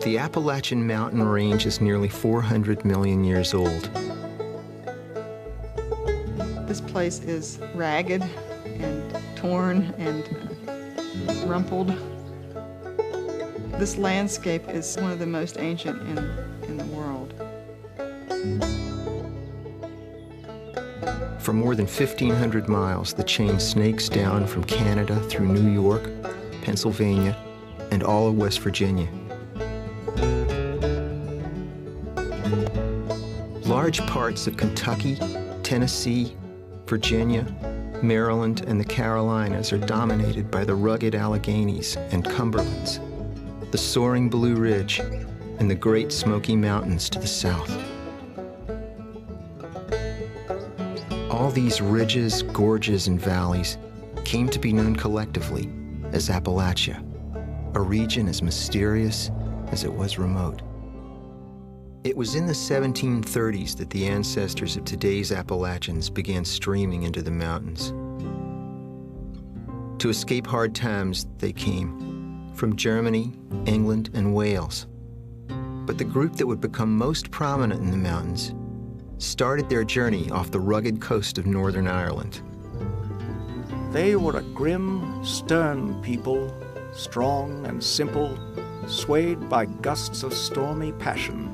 The Appalachian Mountain Range is nearly 400 million years old. This place is ragged and torn and rumpled. This landscape is one of the most ancient in the world. For more than 1,500 miles, the chain snakes down from Canada through New York, Pennsylvania, and all of West Virginia. Large parts of Kentucky, Tennessee, Virginia, Maryland, and the Carolinas are dominated by the rugged Alleghenies and Cumberlands, the soaring Blue Ridge, and the Great Smoky Mountains to the south. All these ridges, gorges, and valleys came to be known collectively as Appalachia, a region as mysterious as it was remote. It was in the 1730s that the ancestors of today's Appalachians began streaming into the mountains. To escape hard times, they came from Germany, England, and Wales. But the group that would become most prominent in the mountains started their journey off the rugged coast of Northern Ireland. They were a grim, stern people, strong and simple, swayed by gusts of stormy passion,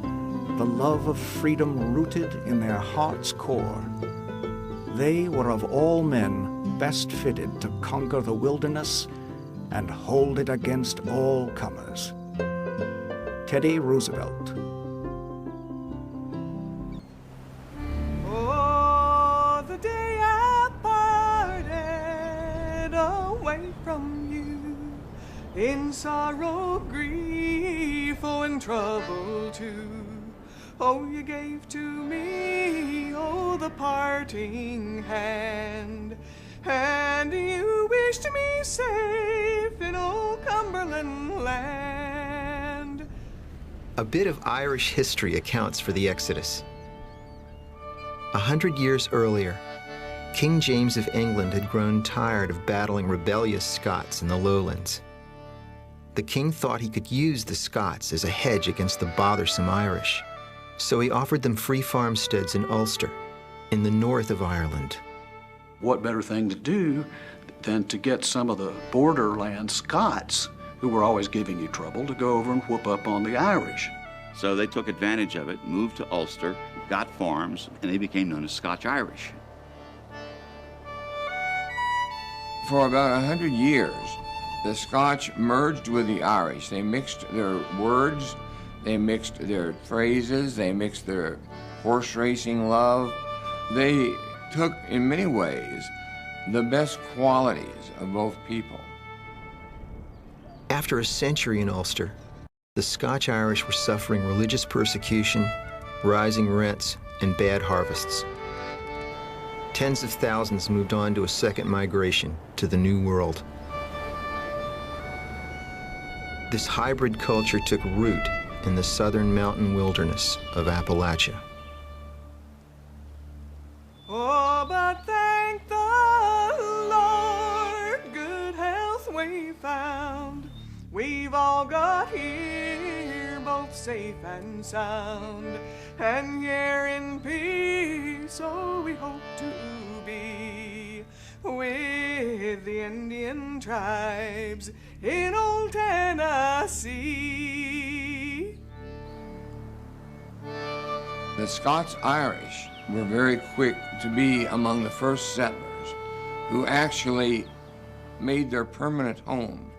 the love of freedom rooted in their heart's core. They were of all men best fitted to conquer the wilderness and hold it against all comers. Teddy Roosevelt. Oh, the day I parted away from you, in sorrow, grief, oh, and trouble too. Oh, you gave to me, oh, the parting hand, and you wished me safe in old Cumberland land. A bit of Irish history accounts for the Exodus. 100 years earlier, King James of England had grown tired of battling rebellious Scots in the lowlands. The king thought he could use the Scots as a hedge against the bothersome Irish. So he offered them free farmsteads in Ulster, in the north of Ireland. What better thing to do than to get some of the borderland Scots, who were always giving you trouble, to go over and whoop up on the Irish. So they took advantage of it, moved to Ulster, got farms, and they became known as Scotch-Irish. For about 100 years, the Scotch merged with the Irish. They mixed their words, they mixed their phrases, they mixed their horse racing love. They took, in many ways, the best qualities of both people. After a century in Ulster, the Scotch-Irish were suffering religious persecution, rising rents, and bad harvests. Tens of thousands moved on to a second migration to the New World. This hybrid culture took root in the southern mountain wilderness of Appalachia. Oh, but thank the Lord, good health we found. We've all got here both safe and sound, and here in peace, so we hope to be with the Indian tribes in old Tennessee. The Scots-Irish were very quick to be among the first settlers who actually made their permanent home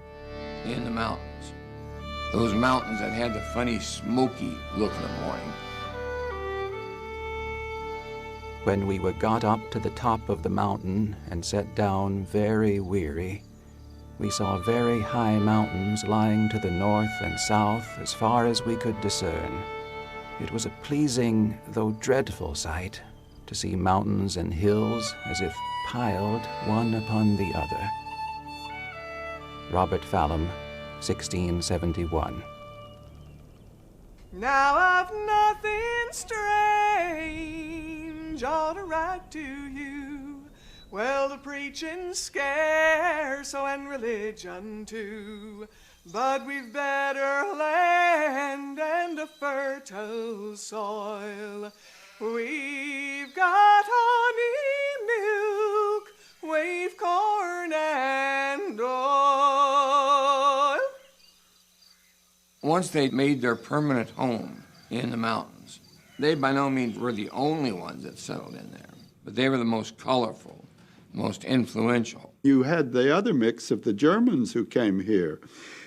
in the mountains. Those mountains that had the funny smoky look in the morning. When we were got up to the top of the mountain and set down very weary, we saw very high mountains lying to the north and south as far as we could discern. It was a pleasing, though dreadful sight, to see mountains and hills as if piled one upon the other. Robert Fallam, 1671. Now I've nothing strange all to write to you. Well, the preaching's scarce, so and religion too. But we've better land and a fertile soil. We've got honey, milk, we've corn and oil. Once they made their permanent home in the mountains, they by no means were the only ones that settled in there, but they were the most colorful, most influential. You had the other mix of the Germans who came here.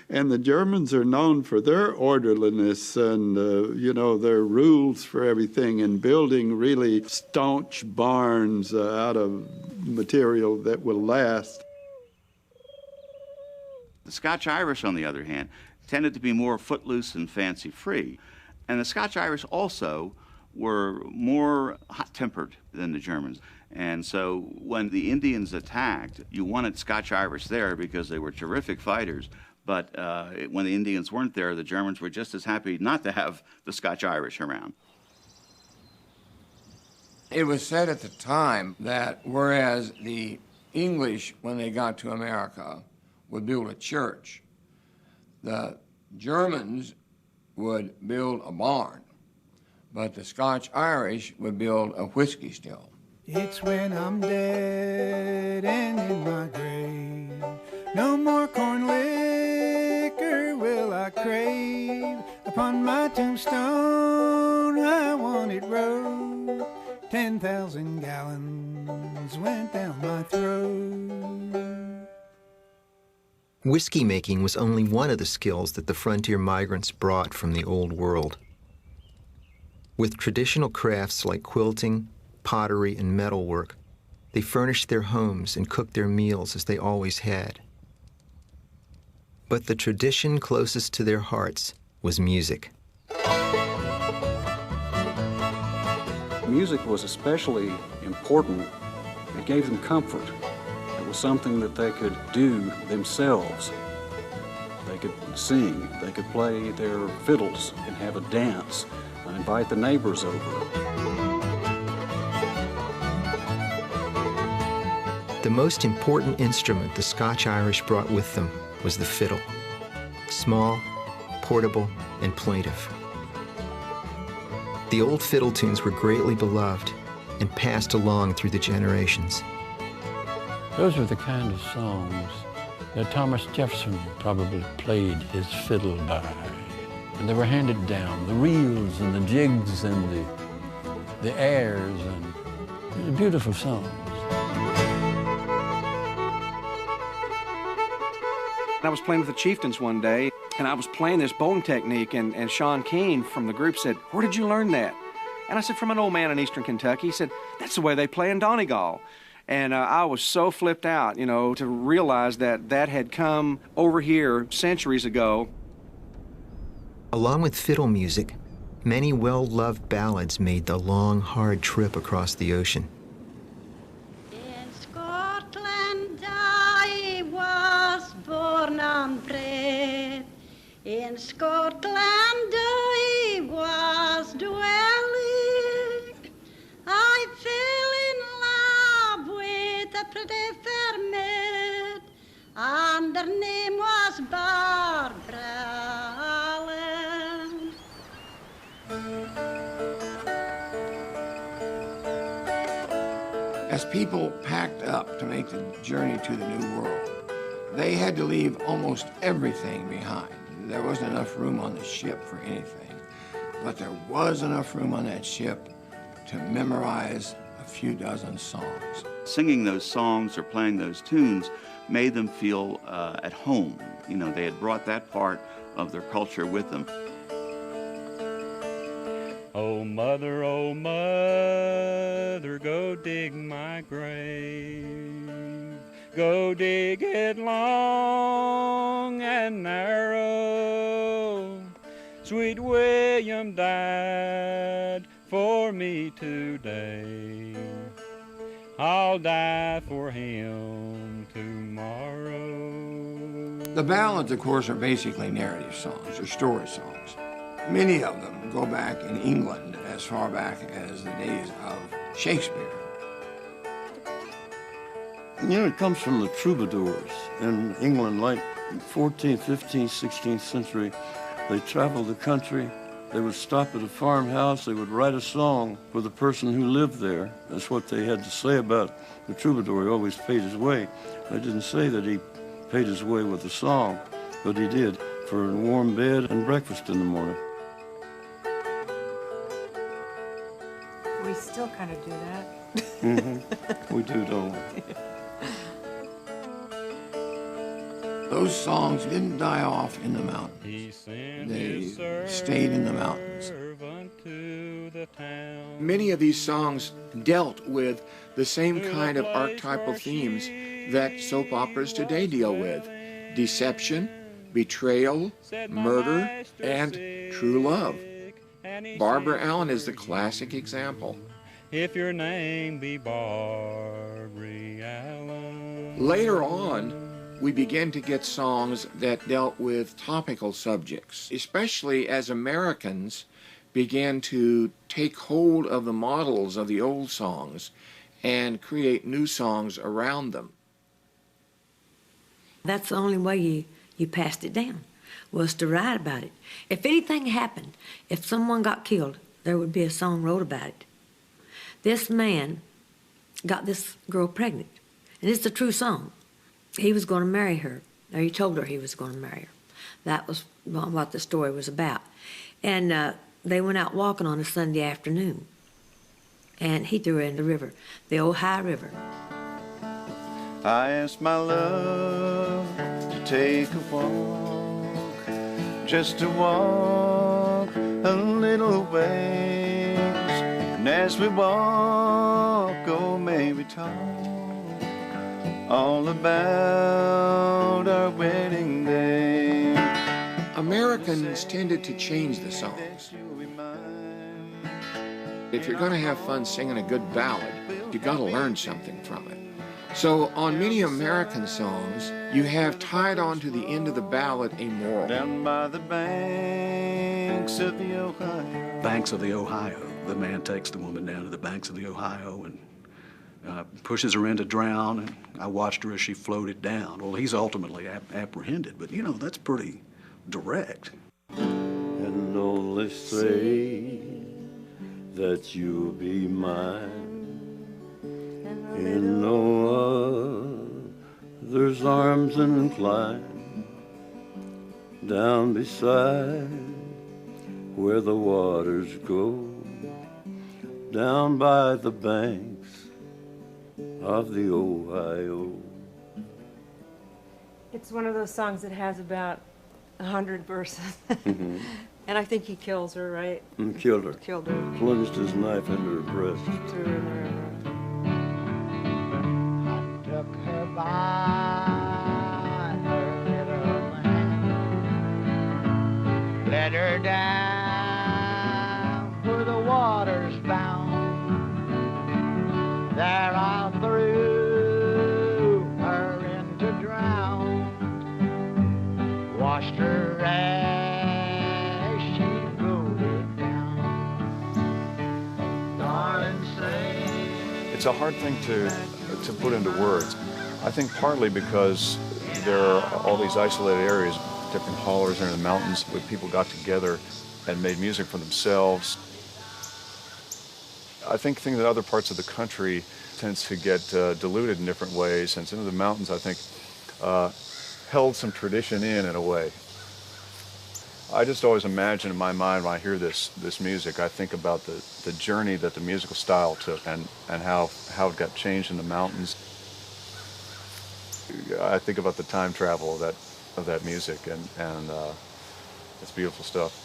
And the Germans are known for their orderliness and, their rules for everything and building really staunch barns out of material that will last. The Scotch-Irish, on the other hand, tended to be more footloose and fancy-free. And the Scotch-Irish also were more hot-tempered than the Germans. And so when the Indians attacked, you wanted Scotch-Irish there because they were terrific fighters. But when the Indians weren't there, the Germans were just as happy not to have the Scotch-Irish around. It was said at the time that whereas the English, when they got to America, would build a church, the Germans would build a barn, but the Scotch-Irish would build a whiskey still. It's when I'm dead and in my grave, no more corn liquor will I crave. Upon my tombstone I want it wrote, 10,000 gallons went down my throat. Whiskey making was only one of the skills that the frontier migrants brought from the Old World. With traditional crafts like quilting, pottery, and metalwork, they furnished their homes and cooked their meals as they always had. But the tradition closest to their hearts was music. Music was especially important. It gave them comfort. It was something that they could do themselves. They could sing, they could play their fiddles and have a dance, and invite the neighbors over. The most important instrument the Scotch-Irish brought with them was the fiddle. Small, portable, and plaintive. The old fiddle tunes were greatly beloved and passed along through the generations. Those were the kind of songs that Thomas Jefferson probably played his fiddle by. And they were handed down, the reels and the jigs and the airs, and beautiful songs. I was playing with the Chieftains one day, and I was playing this bowling technique, and Sean Keane from the group said, "Where did you learn that?" And I said, "From an old man in Eastern Kentucky." He said, "That's the way they play in Donegal." And I was so flipped out, to realize that that had come over here centuries ago. Along with fiddle music, many well-loved ballads made the long, hard trip across the ocean. In Scotland I was born and bred. In Scotland I was dwelling. I fell in love with a pretty fair maid, and her name was Barbara Allen. As people packed up to make the journey to the New World, they had to leave almost everything behind. There wasn't enough room on the ship for anything, but there was enough room on that ship to memorize a few dozen songs. Singing those songs or playing those tunes made them feel at home. They had brought that part of their culture with them. Oh, mother, go dig my grave. Go dig it long and narrow. Sweet William died for me today. I'll die for him tomorrow. The ballads, of course, are basically narrative songs or story songs. Many of them go back in England as far back as the days of Shakespeare. You know, it comes from the troubadours in England, like 14th, 15th, 16th century. They traveled the country. They would stop at a farmhouse. They would write a song for the person who lived there. That's what they had to say about the troubadour. He always paid his way. They didn't say that he paid his way with a song, but he did, for a warm bed and breakfast in the morning. We still kind of do that. Mm-hmm. We do, don't we? Those songs didn't die off in the mountains. They stayed in the mountains. Many of these songs dealt with the same kind of archetypal themes that soap operas today deal with: deception, betrayal, murder, and true love. Barbara Allen is the classic example. If your name be Barbary Allen. Later on, we began to get songs that dealt with topical subjects, especially as Americans began to take hold of the models of the old songs and create new songs around them. That's the only way you passed it down, was to write about it. If anything happened, if someone got killed, there would be a song wrote about it. This man got this girl pregnant, and it's a true song. He was going to marry her, or he told her he was going to marry her. That was what the story was about. And they went out walking on a Sunday afternoon, and he threw her in the river, the Ohio River. I asked my love to take a walk, just to walk a little ways. And as we walk, oh, may we talk all about our wedding day. Americans tended to change the songs. If you're going to have fun singing a good ballad, you got to learn something from it. So on many American songs, you have tied on to the end of the ballad a moral. Down by the banks of the Ohio. Banks of the Ohio. The man takes the woman down to the banks of the Ohio and pushes her in to drown, and I watched her as she floated down. Well, he's ultimately apprehended, but you know, that's pretty direct. And only say that you'll be mine in no other's arms inclined, down beside where the waters go, down by the banks of the Ohio. It's one of those songs that has about 100 verses. Mm-hmm. And I think he kills her, right? And killed her. Killed her. Plunged his knife into her breast. Threw her in the river. Took her by her little hand, led her down where the water's bound. There I threw her in to drown, washed her as she floated down. Darling, say. It's a hard thing to put into words. I think partly because there are all these isolated areas, different hollers in the mountains where people got together and made music for themselves. I think that other parts of the country tends to get diluted in different ways, and some of the mountains, I think, held some tradition in a way. I just always imagine in my mind when I hear this music, I think about the journey that the musical style took and how it got changed in the mountains. I think about the time travel of that music, and it's beautiful stuff.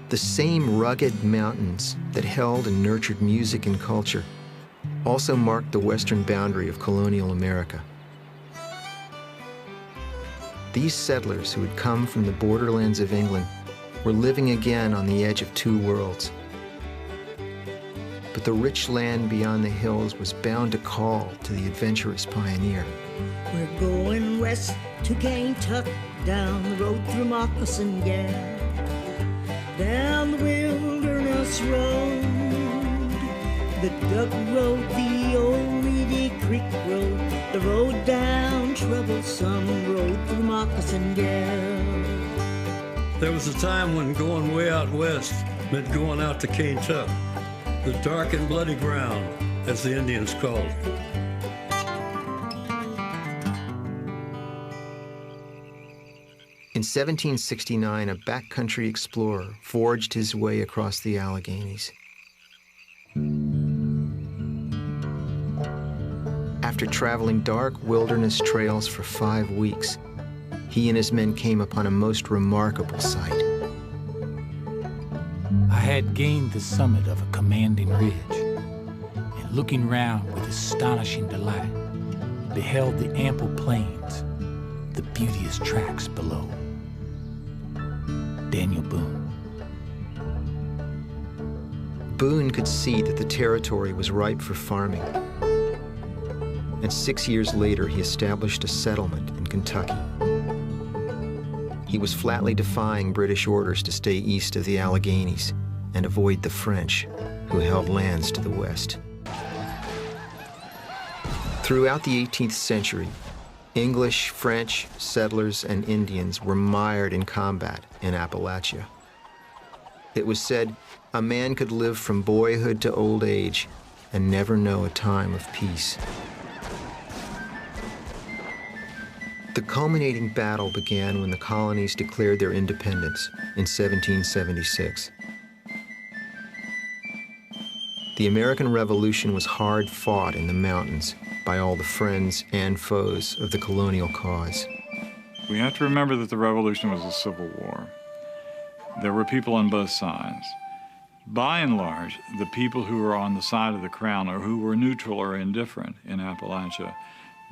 The same rugged mountains that held and nurtured music and culture also marked the western boundary of colonial America. These settlers who had come from the borderlands of England were living again on the edge of two worlds. But the rich land beyond the hills was bound to call to the adventurous pioneer. We're going west to Kentucky, down the road through Moccasin Gap. down the wilderness road, the Duck Road, the old Reedy Creek Road, the road down Troublesome Road through Moccasin Gap. There was a time when going way out west meant going out to Kentucky, the dark and bloody ground, as the Indians called it. In 1769, a backcountry explorer forged his way across the Alleghenies. After traveling dark wilderness trails for 5 weeks, he and his men came upon a most remarkable sight. I had gained the summit of a commanding ridge, and looking round with astonishing delight, beheld the ample plains, the beauteous tracts below. Daniel Boone. Boone could see that the territory was ripe for farming, and 6 years later he established a settlement in Kentucky. He was flatly defying British orders to stay east of the Alleghenies and avoid the French, who held lands to the west. Throughout the 18th century, English, French, settlers, and Indians were mired in combat in Appalachia. It was said a man could live from boyhood to old age and never know a time of peace. The culminating battle began when the colonies declared their independence in 1776. The American Revolution was hard fought in the mountains by all the friends and foes of the colonial cause. We have to remember that the Revolution was a civil war. There were people on both sides. By and large, the people who were on the side of the Crown or who were neutral or indifferent in Appalachia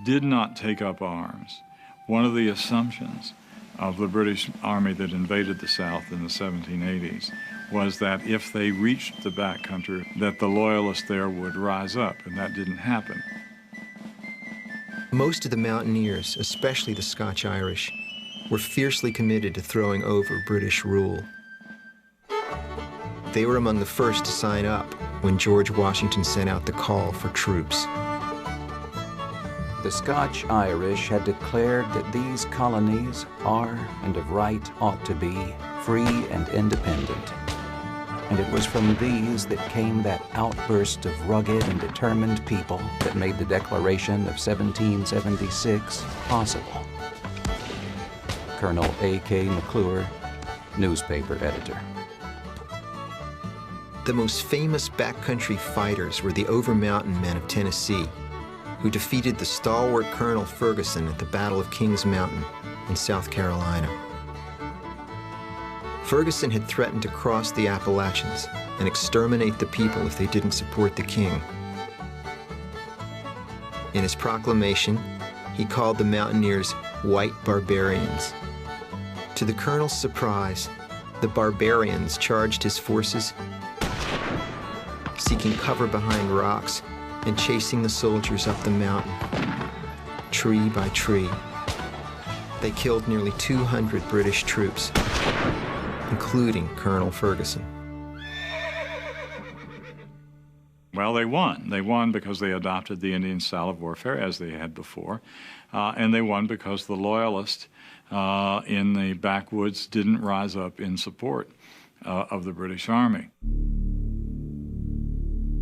did not take up arms. One of the assumptions of the British Army that invaded the South in the 1780s was that if they reached the backcountry, that the loyalists there would rise up, and that didn't happen. Most of the mountaineers, especially the Scotch-Irish, were fiercely committed to throwing over British rule. They were among the first to sign up when George Washington sent out the call for troops. The Scotch-Irish had declared that these colonies are and of right ought to be free and independent. And it was from these that came that outburst of rugged and determined people that made the Declaration of 1776 possible. Colonel A.K. McClure, newspaper editor. The most famous backcountry fighters were the Over-Mountain Men of Tennessee, who defeated the stalwart Colonel Ferguson at the Battle of Kings Mountain in South Carolina. Ferguson had threatened to cross the Appalachians and exterminate the people if they didn't support the king. In his proclamation, he called the mountaineers white barbarians. To the colonel's surprise, the barbarians charged his forces, seeking cover behind rocks and chasing the soldiers up the mountain, tree by tree. They killed nearly 200 British troops, including Colonel Ferguson. Well, they won. They won because they adopted the Indian style of warfare as they had before, and they won because the loyalists in the backwoods didn't rise up in support of the British Army.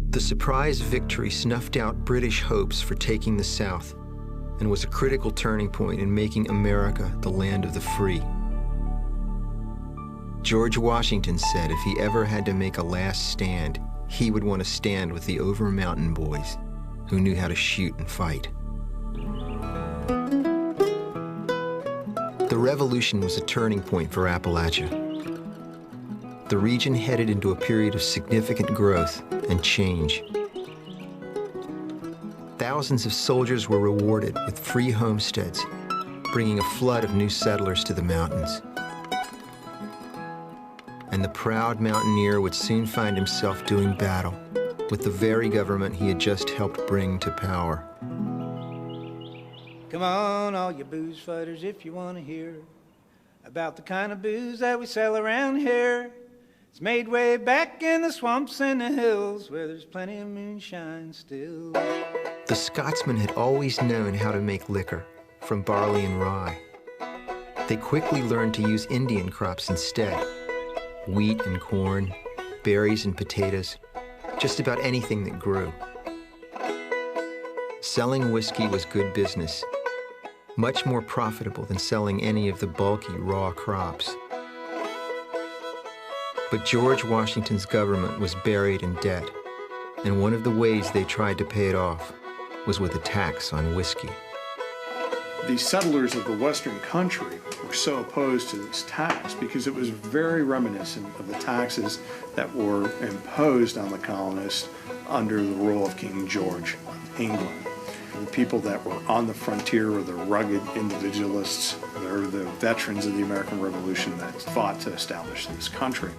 The surprise victory snuffed out British hopes for taking the South and was a critical turning point in making America the land of the free. George Washington said if he ever had to make a last stand, he would want to stand with the Over-Mountain Boys, who knew how to shoot and fight. The Revolution was a turning point for Appalachia. The region headed into a period of significant growth and change. Thousands of soldiers were rewarded with free homesteads, bringing a flood of new settlers to the mountains. And the proud mountaineer would soon find himself doing battle with the very government he had just helped bring to power. Come on, all you booze fighters, if you want to hear about the kind of booze that we sell around here. It's made way back in the swamps and the hills where there's plenty of moonshine still. The Scotsmen had always known how to make liquor from barley and rye. They quickly learned to use Indian crops instead. Wheat and corn, berries and potatoes, just about anything that grew. Selling whiskey was good business, much more profitable than selling any of the bulky raw crops. But George Washington's government was buried in debt, and one of the ways they tried to pay it off was with a tax on whiskey. The settlers of the Western country were so opposed to this tax because it was very reminiscent of the taxes that were imposed on the colonists under the rule of King George of England. The people that were on the frontier were the rugged individualists. They're the veterans of the American Revolution that fought to establish this country.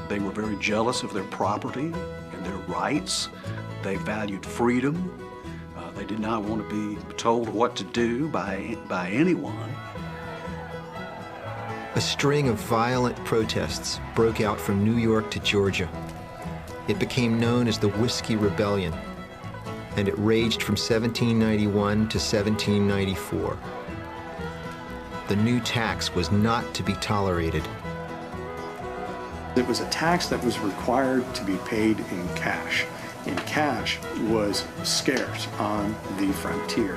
They were very jealous of their property and their rights. They valued freedom. They did not want to be told what to do by anyone. A string of violent protests broke out from New York to Georgia. It became known as the Whiskey Rebellion, and it raged from 1791 to 1794. The new tax was not to be tolerated. It was a tax that was required to be paid in cash. And cash was scarce on the frontier.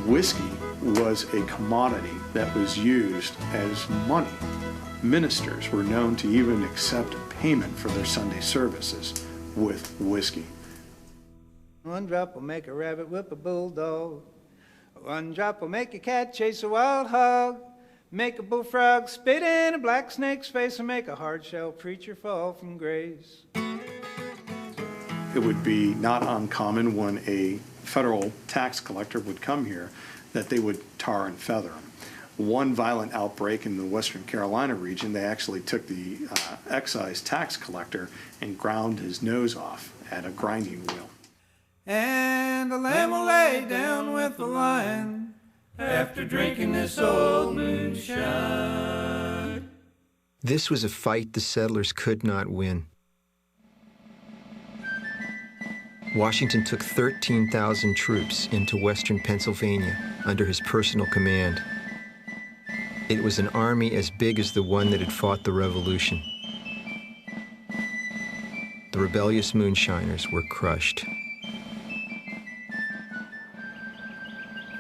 Whiskey was a commodity that was used as money. Ministers were known to even accept payment for their Sunday services with whiskey. One drop will make a rabbit whip a bulldog. One drop will make a cat chase a wild hog. Make a bullfrog spit in a black snake's face, and make a hard-shell preacher fall from grace. It would be not uncommon when a federal tax collector would come here that they would tar and feather him. One violent outbreak in the Western Carolina region, they actually took the excise tax collector and ground his nose off at a grinding wheel. And the lamb will lay down with the lion after drinking this old moonshine. This was a fight the settlers could not win. Washington took 13,000 troops into western Pennsylvania under his personal command. It was an army as big as the one that had fought the Revolution. The rebellious moonshiners were crushed.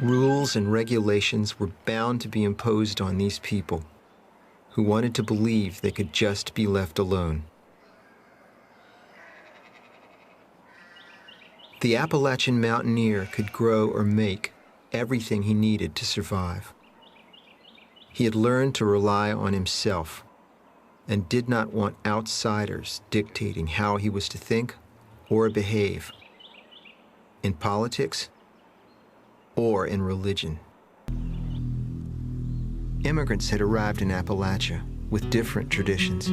Rules and regulations were bound to be imposed on these people who wanted to believe they could just be left alone. The Appalachian mountaineer could grow or make everything he needed to survive. He had learned to rely on himself and did not want outsiders dictating how he was to think or behave in politics or in religion. Immigrants had arrived in Appalachia with different traditions.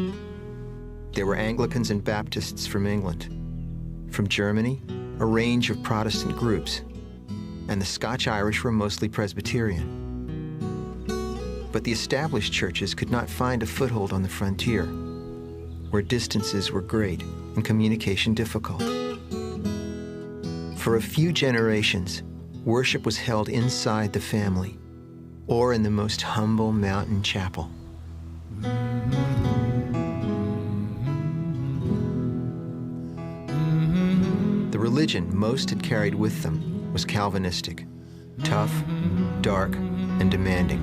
There were Anglicans and Baptists from England. From Germany, a range of Protestant groups, and the Scotch-Irish were mostly Presbyterian. But the established churches could not find a foothold on the frontier, where distances were great and communication difficult. For a few generations, worship was held inside the family or in the most humble mountain chapel. The religion most had carried with them was Calvinistic, tough, dark, and demanding.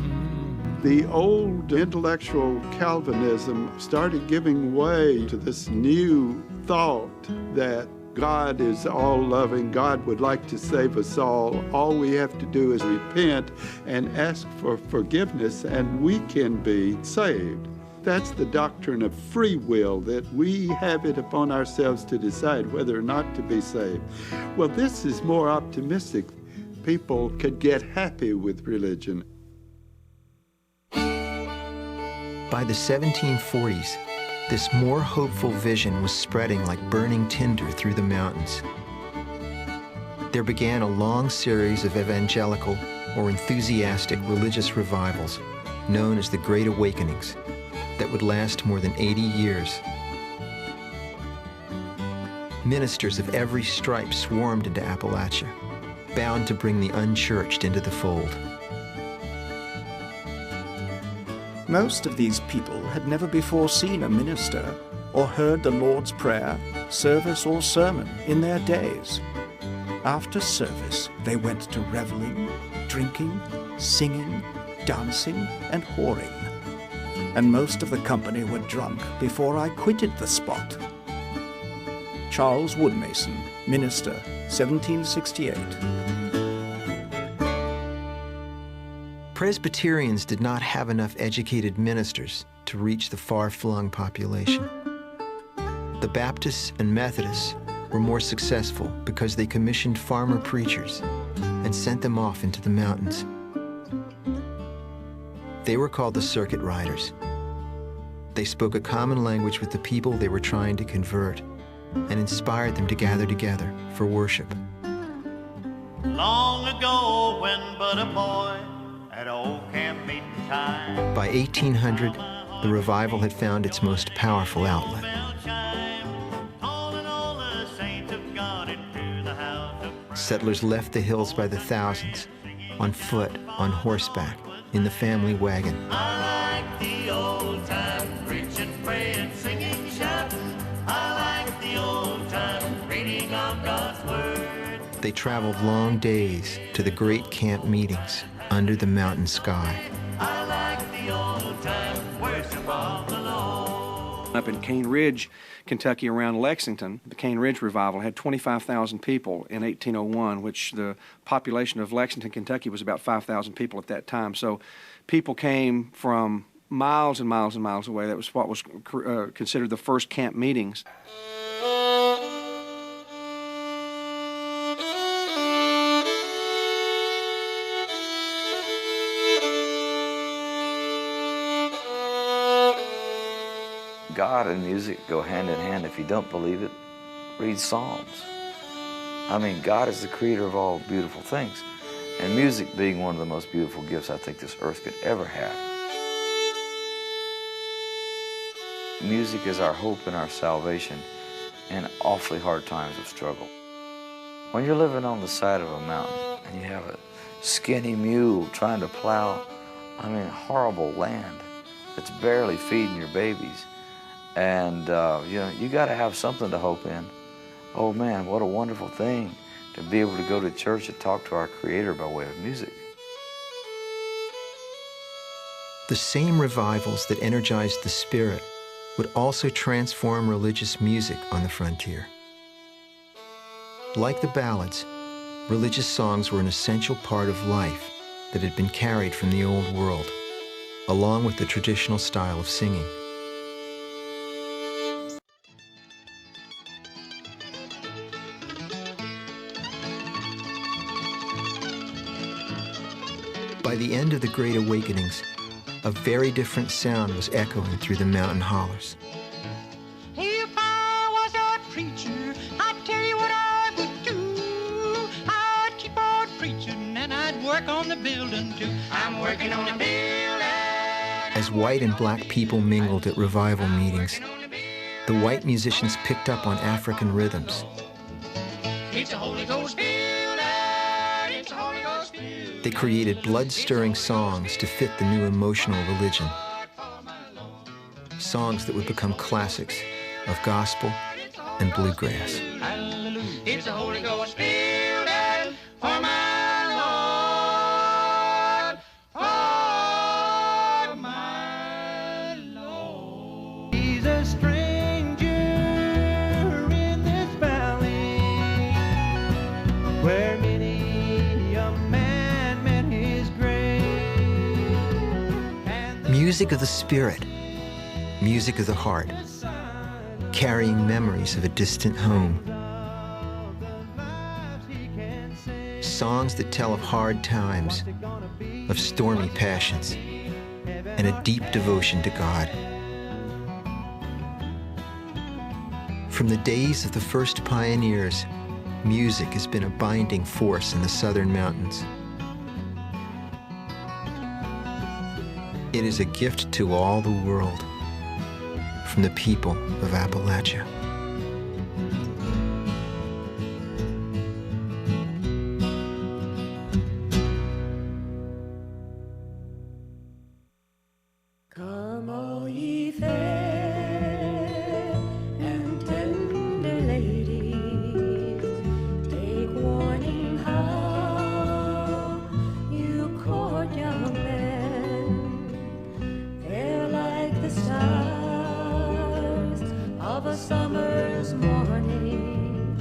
The old intellectual Calvinism started giving way to this new thought that God is all-loving. God would like to save us all. All we have to do is repent and ask for forgiveness, and we can be saved. That's the doctrine of free will, that we have it upon ourselves to decide whether or not to be saved. Well, this is more optimistic. People could get happy with religion. By the 1740s, this more hopeful vision was spreading like burning tinder through the mountains. There began a long series of evangelical or enthusiastic religious revivals known as the Great Awakenings. that would last more than 80 years. Ministers of every stripe swarmed into Appalachia, bound to bring the unchurched into the fold. Most of these people had never before seen a minister or heard the Lord's Prayer, service, or sermon in their days. After service, they went to reveling, drinking, singing, dancing, and whoring. And most of the company were drunk before I quitted the spot. Charles Woodmason, minister, 1768. Presbyterians did not have enough educated ministers to reach the far-flung population. The Baptists and Methodists were more successful because they commissioned farmer preachers and sent them off into the mountains. They were called the circuit riders. They spoke a common language with the people they were trying to convert and inspired them to gather together for worship. Long ago, when but a boy, at old camp meeting time. By 1800, the revival had found its most powerful outlet. Settlers left the hills by the thousands, on foot, on horseback, in the family wagon. I like the old time preaching, praying, singing, shouting. I like the old time reading of God's word. They traveled long days to the great camp meetings under the mountain sky. I like the old time worship of the Lord. Up in Cane Ridge, Kentucky, around Lexington, the Cane Ridge Revival had 25,000 people in 1801, which the population of Lexington, Kentucky was about 5,000 people at that time. So people came from miles and miles and miles away. That was what was considered the first camp meetings. God and music go hand in hand. If you don't believe it, read Psalms. I mean, God is the creator of all beautiful things, and music being one of the most beautiful gifts I think this earth could ever have. Music is our hope and our salvation in awfully hard times of struggle. When you're living on the side of a mountain and you have a skinny mule trying to plow, horrible land that's barely feeding your babies, and you got to have something to hope in. Oh man, what a wonderful thing to be able to go to church and talk to our Creator by way of music. The same revivals that energized the spirit would also transform religious music on the frontier. Like the ballads, religious songs were an essential part of life that had been carried from the old world, along with the traditional style of singing. By the end of the Great Awakenings, a very different sound was echoing through the mountain hollers. If I was a preacher, I'd tell you what I would do. I'd keep on preaching and I'd work on the building too. I'm working on the building. As white and black people mingled at revival meetings, the white musicians picked up on African rhythms. It's a Holy Ghost building. It's a Holy Ghost building. They created blood-stirring songs to fit the new emotional religion. Songs that would become classics of gospel and bluegrass. It's a Holy Ghost building for my Lord, for my Lord. He's a stranger in this valley where many a man met his grave. Music of the spirit, music of the heart, carrying memories of a distant home. Songs that tell of hard times, of stormy passions, and a deep devotion to God. From the days of the first pioneers, music has been a binding force in the southern mountains. It is a gift to all the world. from the people of Appalachia. Come all ye fair and tender ladies, take warning how you court young men. They're like the stars of a summer's morning.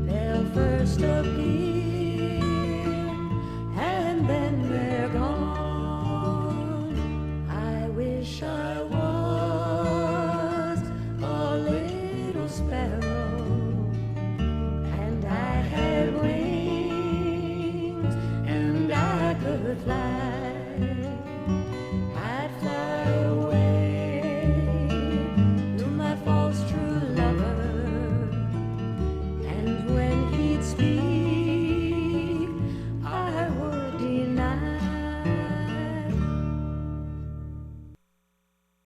They'll first appear